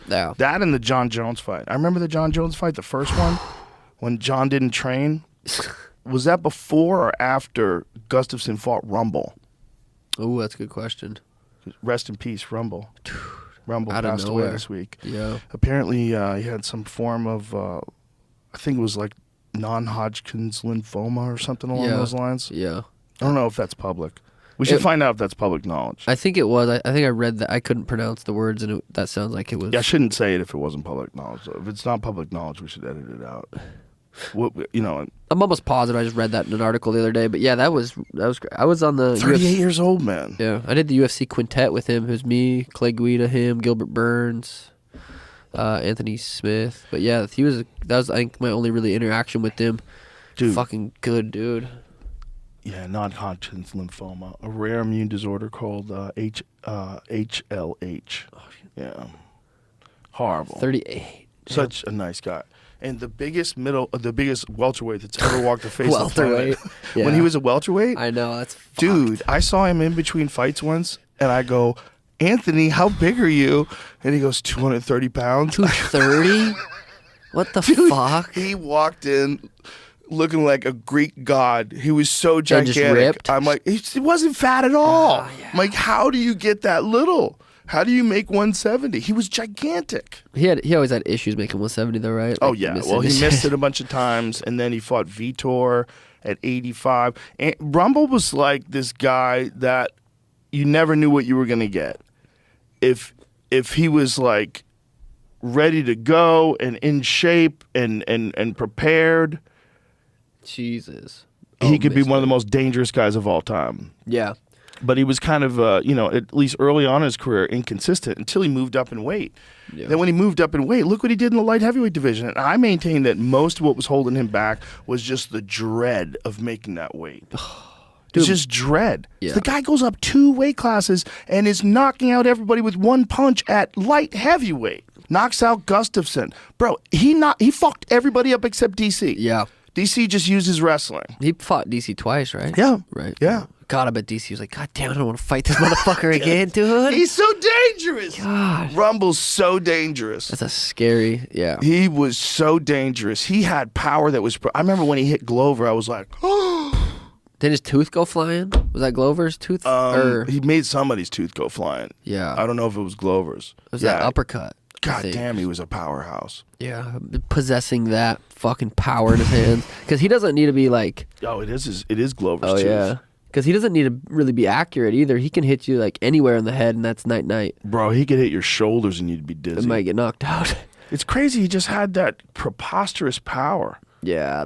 Yeah. That and the Jon Jones fight. I remember the Jon Jones fight, the first one, when Jon didn't train. Was that before or after Gustafsson fought Rumble? Oh, that's a good question. Rest in peace, Rumble. Rumble Out of passed away nowhere. this week. Yeah. Apparently, he had some form of, I think it was like non-Hodgkin's lymphoma or something along those lines. Yeah. I don't know if that's public. We should find out if that's public knowledge. I think it was. I think I read that. I couldn't pronounce the words, and that sounds like it was. Yeah, I shouldn't say it if it wasn't public knowledge. Though. If it's not public knowledge, we should edit it out. I'm almost positive I just read that in an article the other day. But yeah, that was great. I was on the 38 years old, man. Yeah, I did the UFC quintet with him. It was me, Clay Guida, him, Gilbert Burns, Anthony Smith. But yeah, that was I think my only really interaction with him. Dude, fucking good dude. Yeah, non-Hodgkin's lymphoma, a rare immune disorder called HLH. Yeah, horrible. 38. Such a nice guy. And the biggest welterweight that's ever walked the face of the planet. Yeah. When he was a welterweight? I know, that's fucked. Dude, I saw him in between fights once, and I go, Anthony, how big are you? And he goes, 230 pounds. 230? What the fuck? He walked in looking like a Greek god. He was so gigantic. just ripped? I'm like, he wasn't fat at all. Oh, yeah. I'm like, how do you get that little? How do you make 170? He was gigantic. He always had issues making 170 though, right? Oh, yeah. Well, he missed it a bunch of times, and then he fought Vitor at 85. And Rumble was like this guy that you never knew what you were going to get. If he was like ready to go and in shape and prepared, Jesus. he could be one of the most dangerous guys of all time. Yeah. But he was kind of, at least early on in his career, inconsistent until he moved up in weight. Yeah. Then when he moved up in weight, look what he did in the light heavyweight division. And I maintain that most of what was holding him back was just the dread of making that weight. It's just dread. Yeah. The guy goes up 2 weight classes and is knocking out everybody with 1 punch at light heavyweight. Knocks out Gustafsson. Bro, he fucked everybody up except DC. Yeah. DC just used his wrestling. He fought DC twice, right? Yeah. Right. Yeah. God, I bet DC was like, God damn, I don't want to fight this motherfucker again, dude. He's so dangerous. God. Rumble's so dangerous. That's a scary, yeah. He was so dangerous. He had power that was... I remember when he hit Glover, I was like, Did his tooth go flying? Was that Glover's tooth? he made somebody's tooth go flying. Yeah. I don't know if it was Glover's. It was that uppercut. God damn, he was a powerhouse. Yeah, possessing that fucking power in his hands. Because he doesn't need to be like... Oh, it is Glover's tooth. Yeah. Because he doesn't need to really be accurate either. He can hit you like anywhere in the head, and that's night-night. Bro, he could hit your shoulders and you'd be dizzy. It might get knocked out. It's crazy. He just had that preposterous power. Yeah,